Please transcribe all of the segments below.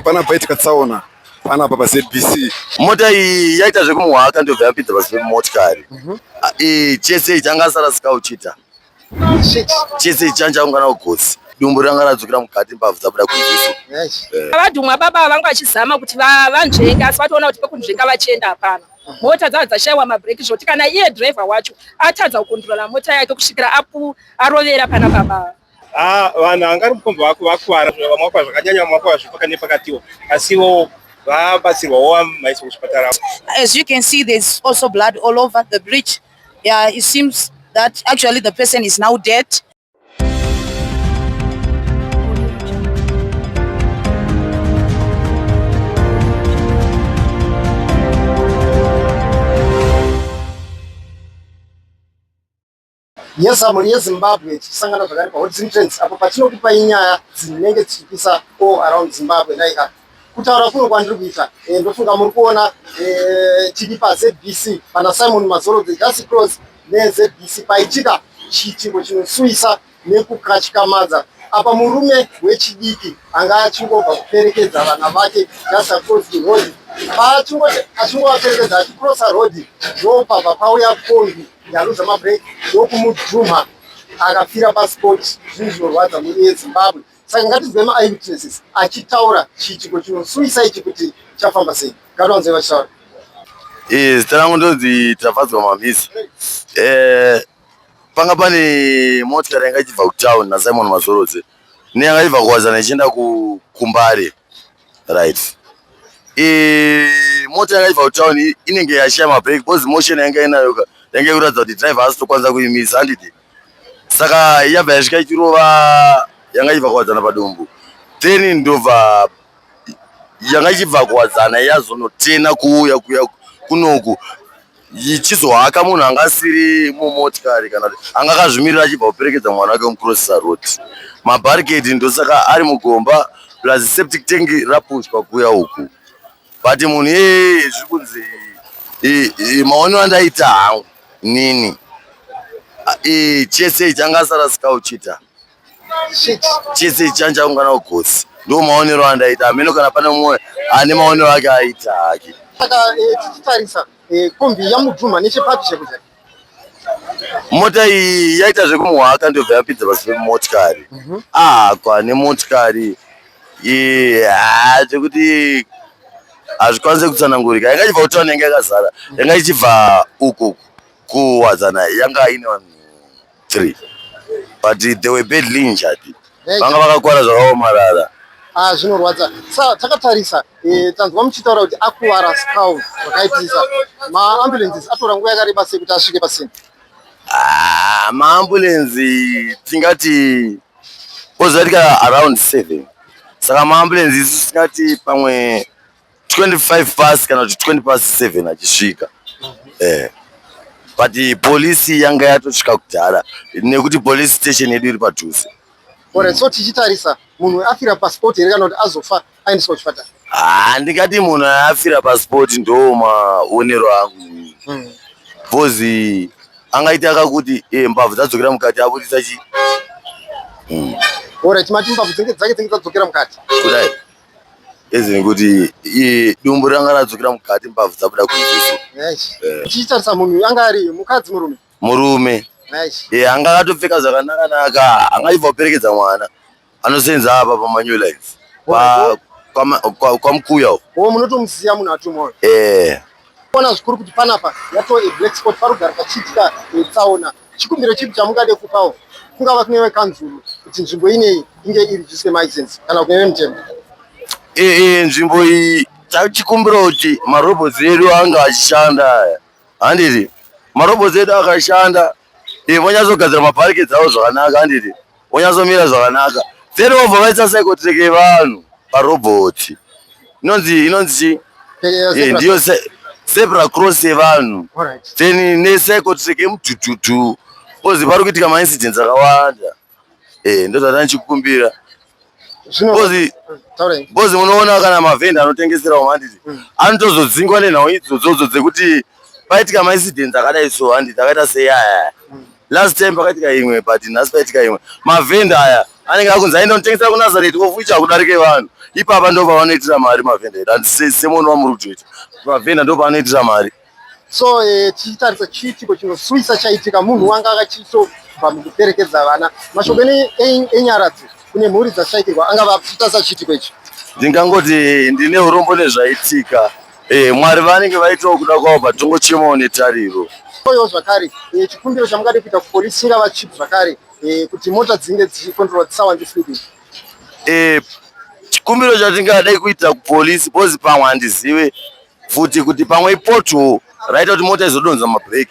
pana paitika tsaona pana paZBC. Mota iyi yaita zvekumuhaka ndobva yapinza pasi pemotikari. Chese changa sara sikauchita. Chese chanja ungana ugotsi. Dumbu ranga radzokera mukati mbavhu dzabuda kunzvisi. Vadhumwa baba vanga vachizama kuti vanzvenga asi vatoona kuti pekunzvenga vachienda hapana. Mota dzava dzashaiwa mabreak zvoti kana iye driver wacho atadza kukontrola mota yake kusvikira arovera pana baba. Vanhu angari mukombo wako vakuwara vamwakwa zvakanyanya vamwakwa zvipaka nepakatiwo asiwo vabatsirwawo maiswa kuchipatara. As you can see, there's also blood all over the bridge. Yeah, it seems that actually the person is now dead. Yes, muri yeZimbabwe tichisangana zvakare paHot Entrance apo patinokupa inyaya dzinenge dzichipisa all around Zimbabwe. Naika kutaura kuno kwandiri kuita ndofunga muri kuona tiri paZBC pana Simon Mazoro the Just Cross neZBC paitika chiitiko chinosuisa nekukatyamadza. Apa murume wechidiki anga achingobva kuperekedza vana vake just across the road. Achingova achicrossa road ndopabva pauya kombi yalooser mabreak ndokumudhumwa akafira passport. Zvinhu zvinorwadza muri yeZimbabwe. Saka ngatizwe ma-eyewitnesses achitaura chiitiko chinosuisa ichi kuti chafamba sei. Ngatiwanzei vachitaura. Zita rangu ndonzi Tafadzwa Mamhisi. Panga pane motikari yanga ichibva kutown naSimon Mazorodze neyanga ibva kuwadzana ichienda kuMBARE, right. Mota yanga ibva kutown inenge yashaya mabreak because motion yanga inayo yanga ikuratidza kuti driver haasi kutokwanisa kuimisa handiti. Saka yabva yasvika ichirova yanga ichibva kuwadzana padumbu. Then ndobva yanga ichibva kuwadzana yazonotena kuuya kunoku ichizohaka munhu anga asiri mumotikari kana anga akazvimirira achibva kuperekedza mwana wake mucrossisa road. Mabarricade ndosaka ari mugomba plus septic tank rapushwa kuya uku. But munhu zviri kunzi maonero andaita hangu nini chese changa sara sikauchita. Chese chanja ungana ugotsi. Ndo maonero andaita hameno kana pane mumwe ane maonero ake aita hake. Saka tichitarisa kombi yamudhumwa nechepapi chekuja. Mota iyi yaita zvekumuhaka ndobva yapinza pasi pemotikari. Kwane motikari zvekuti hazvikwanise kutsanangurika. Yanga ichibva kutown yanga yakazara. Yanga ichibva uku kuwadzana yanga ine vanhu 3. But they were badly injured. Vanga vakakwara zvakaomarara. Zvinorwadza. Saka takatarisa tanzwa muchitaura kuti akuwara Sküll zvakaitisa. Ma-ambulances atora nguva yakareba sei kuti asvike pasina? Ma-ambulances tingati ozvatika around 7. Saka ma-ambulances tingati pamwe 25 past kana kuti 20 past 7 achisvika. But polisi yanga yatosvika kudhara nekuti police station yedu iri padhuze. Alright, so tichitarisa munhu afira passport here kana kuti azofa aendeswa kuchipatara. Ndingati munhu afira passport ndo maonero angu. Because angaita akakuti mbavhu dzadzokera mukati abudisa chi. Alright, mati mbavhu dzake dzadzokera mukati. Kudai. Ezini kuti dumbu ranga radzokera mukati mbavhu dzabuda kunzvisi. Tichitarisa munhu anga ari mukadzi murume. Murume. Anga akatopfeka zvakanaka anga ibva kuperekedza mwana anosenza apa pamanyuwe lines kwamukuya uko. Munotomuziya munhu atumwa. Ona zvikuru kuti panapa yatova black spot parugara pachiitika tsaona. Chikumbiro chipi chamungade kupawo kungava kune vekanzuru kuti nzvimbo ineyi inge irijiswe license kana kune vemutemo? Nzvimbo iyi chikumbiro kuti marobotsi edu anga achishanda handiti. Marobotsi edu akashanda vonyazogadzira mabarricades avo zvakanaka handiti. Vonyazomira zvakanaka. Then vobva vaisa psychotrek vanhu paroboti. Inonzi ndiyo zebra cross yevanhu. Then nepsychotrek yemudhudhudhu. Ozi pari kuitika maincidents akawanda. Ndozvatani chikukumbira. Bozi munoona kana mavhenda anotengesera handiti. Anotozodzingwa nenhau idzodzo dzekuti paitika maincidents akadai so handiti akaita sei aya. Last time pakaitika imwe but nhasi paitika imwe. Mavhenda aya anenge akunzi aenda kutengesa kuNazareti ofuicha kudarike vanhu. Ipapa ndo pavanoitira mari mavhenda edu, semono wamuri kutoita mavhenda ndo pavanoitira mari. So tichitarisa chiitiko chinoswisa chaitika munhu wanga akachitobva mukuperekedza vana mashoko enyaradzo kune mhuri dzashaitirwa angava achiita sachiitiko ichi. Ndingangoti ndine urombo nezvaitika. Mwari vanenge vaitawo kuda kwavo patongochemawo netariro. Oyo zvakare chikumbiro chamungade kuita kupolisi chingava chipi zvakare kuti mota dzinge dzichikontrolwa dzisawande speeding? Chikumbiro chatingada kuita kupolisi bozi pamwe handizive futi kuti pamwe ipoto raita kuti mota izodonza mabreak,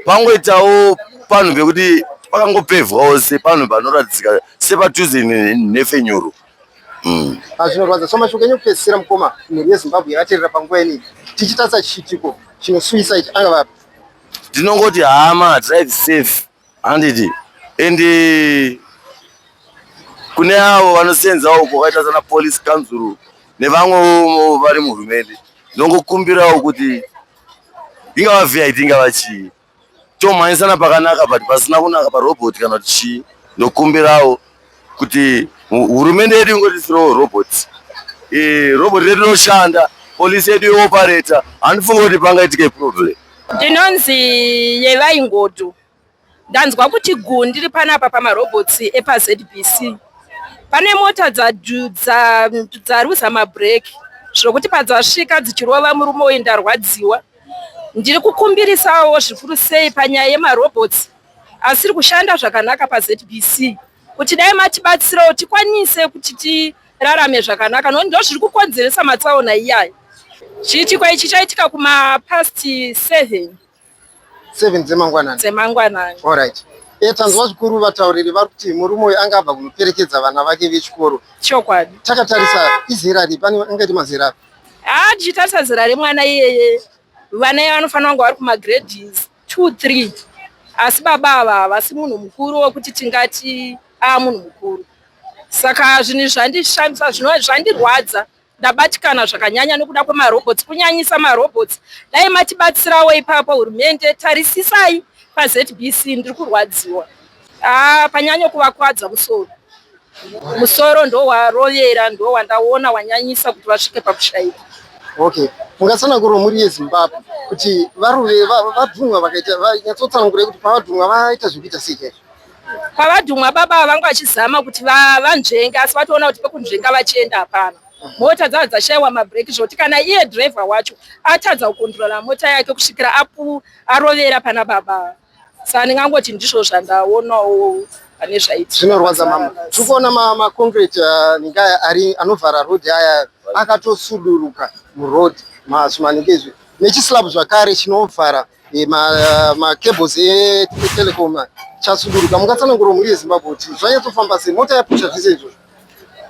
pangoitawo panhu pekuti pakangopevhwawo sepanhu panoratidzika sepadhuze nefenyuro. Zvinorwadza. So mashoko enyu kupedzisira mukoma mhuri yeZimbabwe yakateerera panguva inei tichitarisa chiitiko chinoswisa ichi angava? Ndinongoti hama drive safe handiti and kune avo vanosenzawo kwakaita sana police council nevamwe vari muhurumende ndinongokumbirawo kuti ingava VIT ingava chii tomhanyisana pakanaka but pasina kunaka parobot kana kuti chii. Ndokumbirawo kuti hurumende yedu ingotisirawo robot redu rinoshanda, polisi yedu yooperator, handifunga kuti pangaitike problem. Ndinonzi Yevaingodo. Ndanzwa kuti gundi riri panapa pamarobots epaZBC. Pane mota dzaruza mabreak zvokuti padzasvika dzichirova murume uyu ndarwadziwa. Ndiri kukumbirisawo zvikuru sei panyaya yemarobots asiri kushanda zvakanaka paZBC kuti dai matibatsirawo tikwanise kuti tirarame zvakanaka nokuti ndo zviri kukonzeresa matsaona iyaya. Chiitiko ichi chaitika past 7 dzemangwanani. Alright. Tanzwa zvikuru vatauriri vari kuti murume uyu anga abva kunoperekedza vana vake vechikoro. Chokwadi. Takatarisa izera ripi? Pane angaiti mazera api? Tichitarisa zera remwana iyeye vana vanofanira kunge vari kumagrades 2-3 asi baba ava havasi munhu mukuru wokuti tingati munhu mukuru. Saka zvinhu zvandishamisa zvandirwadza ndabatikana zvakanyanya nokuda kwemarobots, kunyanyisa marobots. Dai matibatsirawo ipapo hurumende, tarisisai paZBC ndiri kurwadziwa. Panyanya kuvakwadza musoro ndo warovera, ndo wandaona wanyanyisa kuti vasvike pakushaika. Okay. Mungatsanangura muri yeZimbabwe kuti vadhumwa vakaita vanyatsotsanangura kuti pavadhumwa vaita zvekuita sei? Pavadhumwa baba vangu vachizama kuti vanzvenge asi vatoona kuti pekunzvenga vachienda hapana. Mota dzava dzashaiwa mabreak zvoti kana iye driver wacho atadza kukontrola mota yake kusvikira arovera pana baba. Saka ndingangoti ndizvo zvandaonawo pane zvaitika. Zvinorwadza mama. Tikuona maConcrete ninga ari anovhara road aya akatosuduruka muroad mazvimaningezve nechislab zvakare chinovhara macables etelecom chasuduruka. Mungatsanangura muri yeZimbabwe kuti zvanyatsofamba sei? Mota yapusha zvese izvozvo?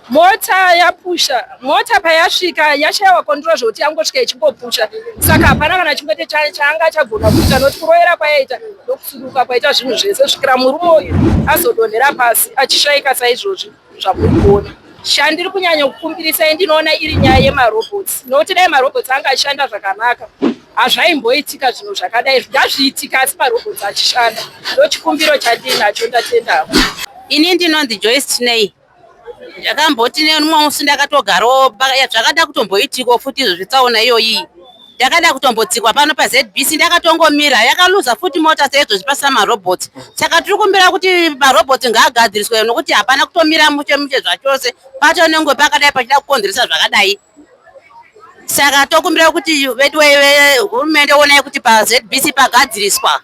Mota yapusha, mota payasvika yashaiwa control zvoti yangosvika ichingopusha. Saka hapana kana chimwete chaanga chagona kuita nokuti kurovera kwayaita ndokusuduruka kwaita zvinhu zvese kusvikira murume uyu azodonhera pasi achishaika saizvozvi zvamuri kuona. Shandiri kunyanya kukumbirisa ndinoona iri nyaya yemarobots. Nokuti dai marobots anga achishanda zvakanaka hazvaimboitika zvinhu zvakadai. Zvazviitika asi marobots achishanda. Ndochikumbiro chandinacho ndatenda. Ini ndinonzi Joyce Tinei. Ndakamboti nemumwe musi ndakatogarawo zvakada kutomboitiko futi izvo zvitsaona iyoyi. Ndakada kutombotsikwa pano paZBC ndakatongomira yakaluza futi mota seizvo zvipasa marobots. Saka tiri kumbira kuti marobots ngaagadziriswe nokuti hapana kutomira muche zvachose patonenge pakadai pachida kukonzeresa zvakadai. Saka tokumbira kuti hurumende onai kuti paZBC pagadziriswa.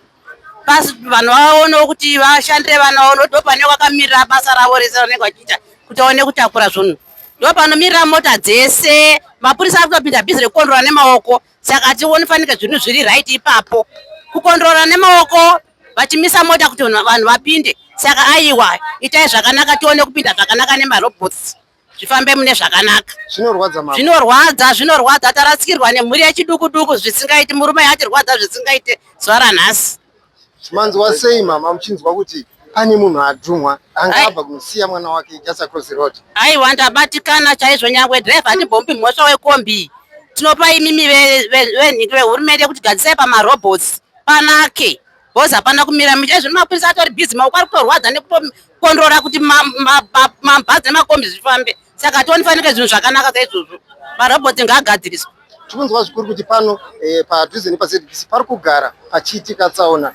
Pasi vanhu vaonewo kuti vashandire vana vavo ndo pane vakamirira basa ravo rese vanenge vachiita kuti aone kutakura zvinhu. Ndo panomirira mota dzese, mapurisa akutopinda bhizi rekukondorora nemaoko. Saka tionofanika zvinhu zviri right ipapo. Kukondorora nemaoko vachimisa mota kuti vanhu vapinde. Saka aiwa itai zvakanaka tione kupinda zvakanaka nemarobots. Zvifambe mune zvakanaka. Zvinorwadza mama. Zvinorwadza tarasikirwa nemhuri yechiduku zvisingaiti, murume yatirwadza zvisingaiti zuva ranhasi. Manzwa sei mama muchinzwa kuti pane munhu adhumwa anga abva kunosiya mwana wake just across the road? Aiwa ndabatikana chaizvo, nyangwe driver handibombi mhosva wekombi. Tinopa imimi vehurumende kuti gadzisai pamarobots panake. because hapana kumira muchaizvo mapurisa atori busy maoko ari kutorwadza nekutokondrora kuti mabhazi nemakombi zvifambe saka ationifanike zvinhu zvakanaka saizvozvo marobhoti ngaagadziriswa. Tikunzwa zvikuru kuti pano padhuze nepaZBC pari kugara pachiitika tsaona.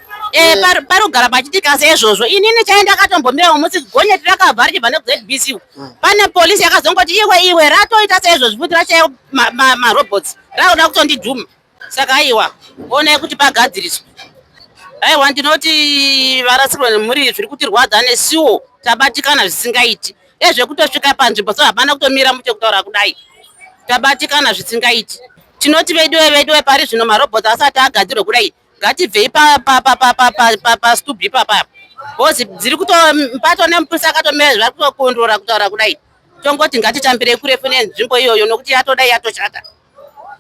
Pari kugara pachiitika saizvozvo. Inini chaenda akatombomira musi gonyeti rakabva richibva nekuZBC pane polisi yakazongoti iwe ratoita saizvozvo futi rachaiwa marobhots rauda kutondidhuma saka aiwa onai kuti pagadziriswe. Aiwa ndinoti varasikirwa nemhuri zviri kutirwadza nesiwo tabatikana zvisingaiti ezvekutosvika panzvimbo so hapana kutomira muchekutaura kudai tabatikana zvisingaiti. Tinoti veidiwe pari zvino marobhoti asati agadzirwe kudai ngatibvei pastubhi papapa because dziri kutopato nemupurisa akatomira zvari kutokondrora kutaura kudai tongoti ngatitambirei kurefu nenzvimbo iyoyo nokuti yatodai yatoshata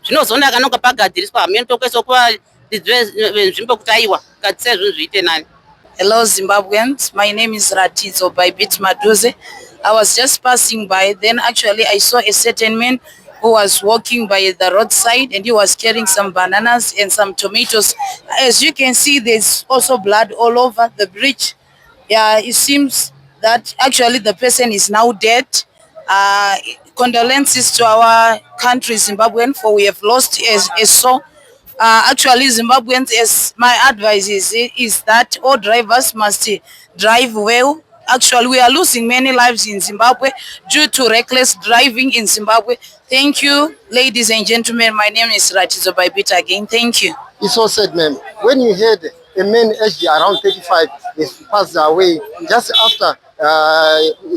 zvinozonaka nonga pagadziriswa hamene tokweso kuva nzvimbo kuti aiwa ngatise zvinhu zviite nani. Hello Zimbabweans, my name is Ratizo by Bit Maduze. I was just passing by, then actually I saw a certain man who was walking by the roadside and he was carrying some bananas and some tomatoes. As you can see, there's also blood all over the bridge. Yeah, it seems that actually the person is now dead. Condolences to our country Zimbabwean, for we have lost a soul. Actually Zimbabweans, as my advice is that all drivers must drive well. Actually we are losing many lives in Zimbabwe due to reckless driving in Zimbabwe. Thank you, ladies and gentlemen. My name is Ratizo by Bit again. Thank you. It's so sad, ma'am. When you heard a man aged around 35 is passed away just after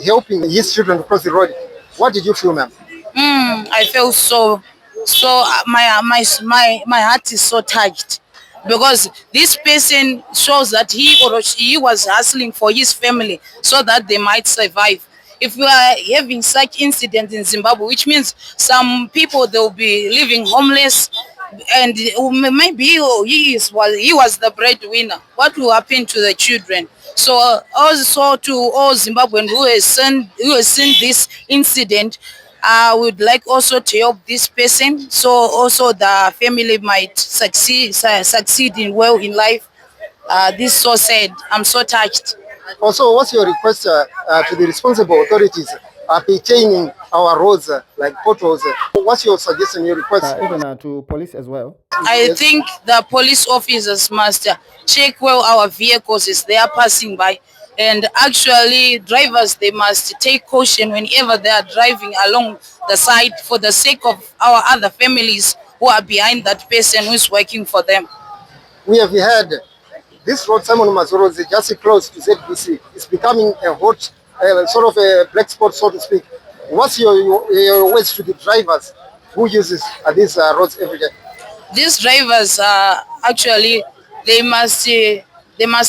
helping his children to cross the road, what did you feel, ma'am? I felt so my heart is so touched because this person shows that he was hustling for his family so that they might survive. If we are having such incidents in Zimbabwe, which means some people, they will be living homeless, and maybe he was the breadwinner. What will happen to the children? So also to all Zimbabweans who has seen this incident, I would like also to help this person so also the family might succeed well in life. This is so sad. I'm so touched. Also, what's your request to the responsible authorities pertaining our roads like potholes? What's your suggestion, your request? Even to police as well. I think the police officers must check well our vehicles as they are passing by. And actually, drivers, they must take caution whenever they are driving along the side for the sake of our other families who are behind that person who is working for them. We have heard this road, Simon Mazoro, is just close to ZBC. It's becoming a hot, sort of a black spot, so to speak. What's your words to the drivers who uses these roads every day? These drivers, actually, they must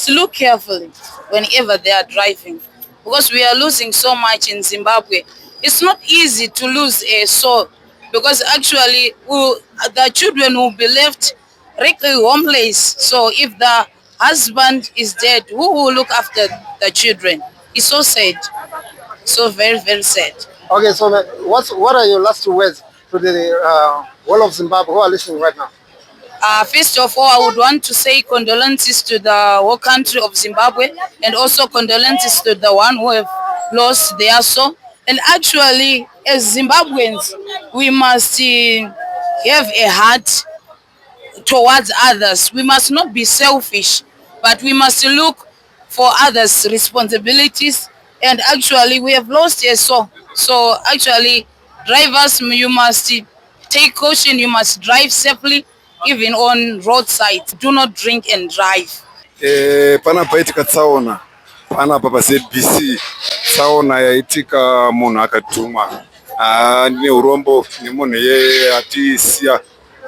look carefully whenever they are driving, because we are losing so much in Zimbabwe. It's not easy to lose a soul, because actually the children will be left really homeless. So if the husband is dead, who will look after the children? It's so sad, so very, very sad. Okay, so what are your last words to the whole of Zimbabwe who are listening right now? First of all, I would want to say condolences to the whole country of Zimbabwe, and also condolences to the one who have lost their soul. And actually, as Zimbabweans, we must have a heart towards others. We must not be selfish, but we must look for others' responsibilities. And actually, we have lost a soul. So actually, drivers, you must take caution. You must drive safely. Even on roadsides, do not drink and drive. Pana paitika tsaona, pana papa ZBC, tsaona yaitika munhu akadhumwa. Ne urombo nemunhu atisiya.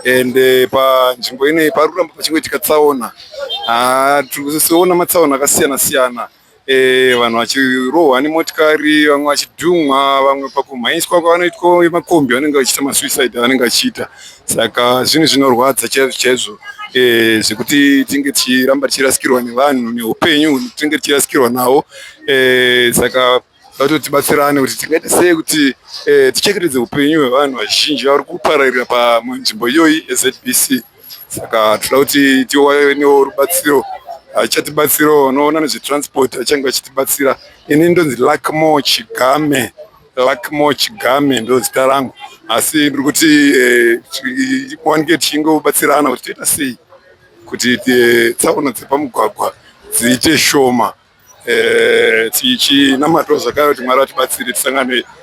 Ende panzvimbo ine paruramba pachingoitika tsaona. Tikusiona matsaona akasiyana siyana. Vanhu vachirohwa nemotikari, vamwe vachidhumwa, vamwe pakumhanyiswa kwavanoitwa makombi vanenge vachiita masuicide vanenge vachiita. Saka zvinhu zvinorwadza chaizvo zvekuti tinge tichiramba tichirasikirwa nevanhu neupenyu tinge tichirasikirwa nawo. Saka vatotibatsirane kuti tingaita sei kuti tichengetedze upenyu hwevanhu vazhinji vari kupararira panzvimbo iyoyi yeZBC. Saka toda kuti tiwane rubatsiro achatibatsirawo, unoona nezvetransport achange achitibatsira. Ini ndonzi Lakmo Chigame ndo zita rangu, asi ndiri kuti wange tichingobatsirana kuti toita sei kuti tsaona dzepamugwagwa dziite shoma, tichinamatawo zvakare kuti Mwari atibatsire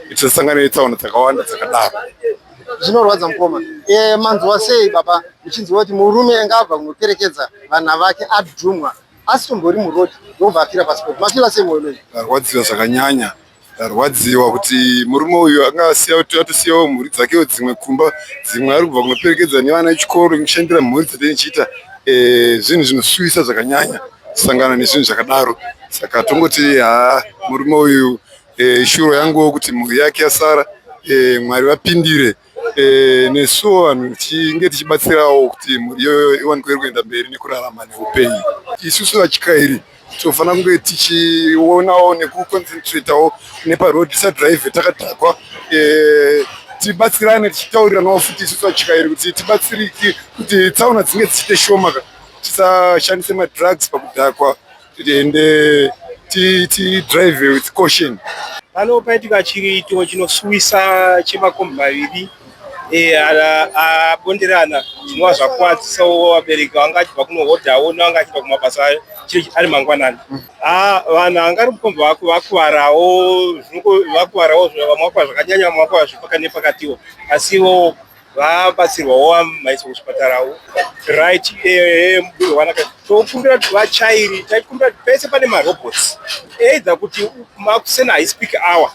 tisasangane netsaona dzakawanda dzakadaro. Zvinorwadza mukoma. Manzwa sei baba muchinzwa kuti murume angabva kunoperekedza vana vake adhumwa asi tombori murodhi ndobva afira passport, mafira sei mwoyo? Ndarwadziwa zvakanyanya, ndarwadziwa kuti murume uyu anga atosiyawo mhuri dzakewo dzimwe kumba, dzimwe ari kubva kunoperekedza nevana vechikoro kushandira mhuri dzatinochiita. Zvinhu zvinosuvisa zvakanyanya kusangana nezvinhu zvakadaro. Saka tongoti murume uyu shuro yangu kuti mhuri yake yasara, Mwari vapindire, nesuwo vanhu tichinge tichibatsirawo kuti mhuri iyoyo iwanikwe kuenda mberi nekurarama neupenyu. Isusu vachikairi tofanira kunge tichionawo nekuconcentratawo neparoad, tisadhiraivhe takadhakwa, tibatsirane tichitauriranawo futi isusu vachikairi kuti tibatsirike kuti tsaona dzinge dzichiite shoma, tisashandise madrugs pakudhakwa, tiende tidrive with caution. Pano paitika chiito chinosuwisa chemakombi maviri abonderana, zvinova zvakuwadzisawo vabereki vanga achibva kunohodhawo nevanga achibva kumabasa ari mangwanani. Vanhu angari mukombi vakuwarawo vamwakwa zvakanyanya, vamwakwa zvepaka nepakatiwo, asiwo vabatsirwawo maiswa kuzvipatarawo. Right, tokumbira kuti vachairi taikumbira kuti pese pane marobots either kuti makusena high-speak hour,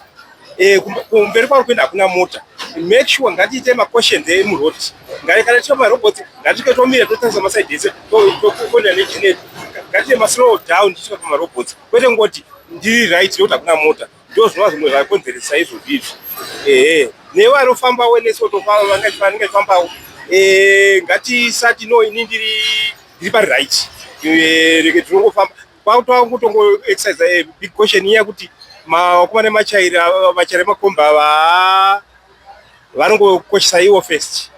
kumberi kwaro kuenda hakuna mota, make sure ngatiite macautions emurodi, kana tiita marobots ngatike tomira totarisa masaidhi ese tokonda nechinetu, ngatiite maslow down tichika pamarobots, kwete ngoti ndiri right ndokuti hakuna mota, ndo zvinova zvimwe zvakonzeresa izvozvo izvi. Nevanofambawo nesu vanenge fambawo, ngatisati no ini ndiri paright, rege tinongofamba kwakutova kutongo exercise big caution iya kuti vakomana nemachairi makombi ava vanongokoshesa iwo first,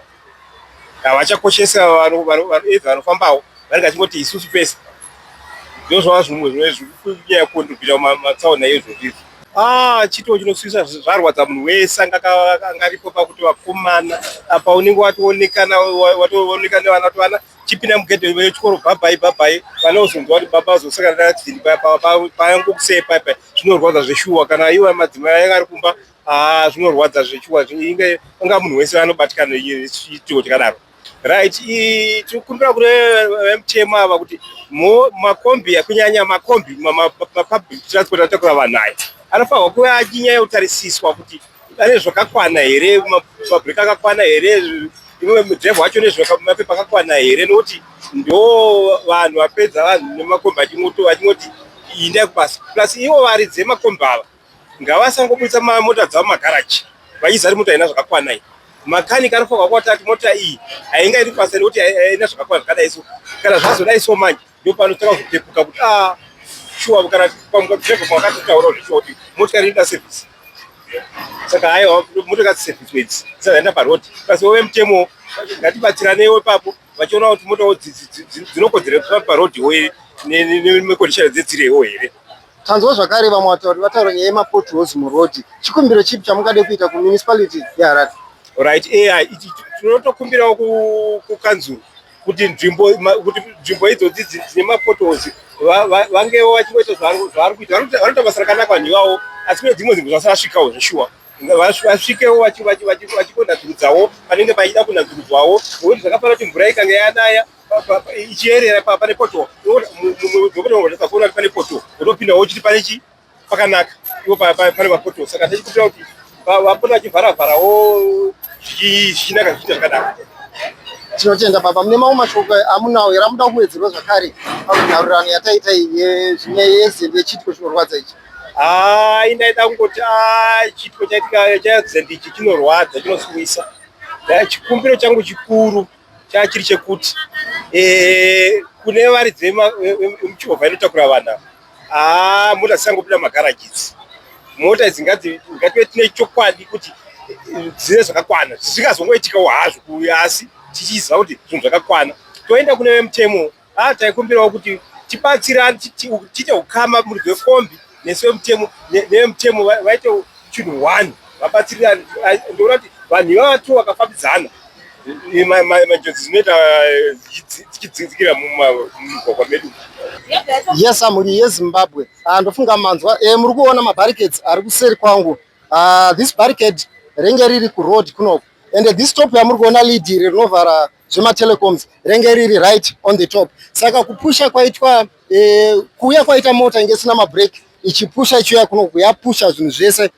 havachakoshesa vanofambawo, vanenge vachingoti isusu first. Ndo zvava zvimwe zvikunyanya kukontribhita matsaona izvozvo. Chito chinosvisa zvarwadza munhu wese angaripo pakuti vakomana apa unenge watoonekana nevana kuti vana chipinda mugedhe vechikoro bhabhai vana uzonzwa kuti baba azosangana neaccident payangokusei paipai, zvinorwadza zveshuwa. Kana iwo madzimai anga ari kumba, zvinorwadza zveshuwa, anga munhu wese anobatikana nechitiko chakadaro. Right, tikumbira kune vemutemo ava kuti makombi kunyanya makombi mapublic transport atakura vanhu aya anofanirwa kuva achinyanya kutarisiswa kuti ane zvakakwana here, mabreak akakwana here, imwe mudhiraivha wacho nezvemapepa akakwana here, nokuti ndo vanhu vapedza vanhu nemakombi achingoti inda kubasa. Plus ivo varidze makombi ava ngavasangobudisa mota dzavo magaraji vachiziva kuti mota ina zvakakwana iyi. Makanika anofanirwa kuona kuti mota iyi haingaiti basa nekuti haina zvakakwana zvakadai, so kana zvazodai so manje ndo panotanga kupepuka kuti shuwa kana pamudhiraivha makatotaura zvishuwa kuti motikari inoda service. Saka haiwa motokari service wedzi dzisaenda parodi. Kasi wove mutemo ngatibatsiranewo ipapo vachiona kuti motawo dzinokodzera parodhiwo nemekondishani dzedzirewo here. Tanzwa zvakare vamwe vatauri vataura nyaya yemapotholes murodhi. Chikumbiro chipi chamungade kuita kumunicipality yeHarare? Right, tinotokumbirawo kukanzuru kuti nzvimbo idzodzi dzine mapotholes vangewo vachingoita zvavari kuita. Vanoita basa rakanaka vanhu ivavo, asi kune dzimwe nzvimbo dzasarasvikawo zveshuwa, vasvikewo vachikonda nzvimbo dzavo panenge pachida kunanzurudzwawo, nokuti zvakafanira kuti mvura ikange yanaya ichierera pane poto, ndokuti kuona kuti pane poto unopindawo uchiti pane pakanaka iwo pane mapoto. Saka tichikumbira kuti vapona vachivharavharawo zvichinaka zvichiita zvakadaro. Tinotenda baba, mune mamwe mashoko amunawo here amuda kuwedzerwa zvakare pakunharurirano yataita yezembe yechitiko chinorwadza ichi? Ndaida kungoti chitiko chaaccident ichi chinorwadza, chinosuwisa. Chikumbiro changu chikuru chachiri chekuti kune varidzi vemuchovha inotakura vanhu ava, mota dzisangopinda magarages. Mota idzi ngative tine chokwadi kuti dzive zvakakwana, zvisingazongoitikawo hazvo, asi tichiziva kuti zvinhu zvakakwana. Toenda kune vemutemo, taikumbirawo kuti tibatsirane tiite ukama muri gwekombi nesu vemutemo vaite chinhu 1 vabatsirirane. Ndoona kuti vanhu ivava tu vakafambidzana manjodzi dzinoita tichidzikira mumugwagwa medu. Yes, muri yeZimbabwe. Ndofunga manzwa muri kuona mabarricades ari kuseri kwangu. This barricade renge riri kuroad kunoko, and this top yamuri kuona lead rinovhara zvematelecoms renge riri right on the top. Saka kupusha kwaitwa kuuya kwaita mota inge isina mabreak ichipusha ichiuya kunoko yapusha zvinhu zvese.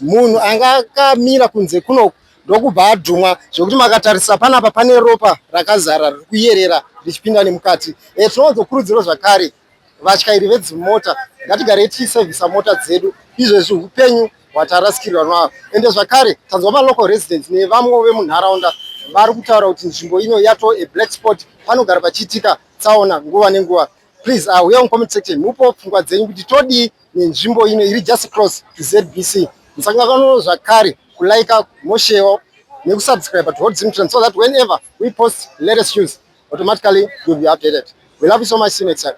Munhu anga akamira kunze kunoko ndokubva adhumwa zvokuti makatarisa panapa pane ropa rakazara riri kuyerera richipinda nemukati. Tinozokurudzirwa zvakare vatyairi vedzimota ngatigarei tichisevhisa mota dzedu, izvezvi upenyu hwatarasikirwa navo. Ende zvakare tanzwa malocal residents nevamwe vemunharaunda vari kutaura kuti nzvimbo ino yato black spot, panogara pachiitika tsaona nguva nenguva. Please, uya mucomment section mupo pfungwa dzenyu kuti todii nenzvimbo ino iri just close to ZBC. Musangakano zvakare kulaika, moshewa nekusubscribe to paZBC so that whenever we post latest news, automatically you'll be updated. We love you so much. See you next time.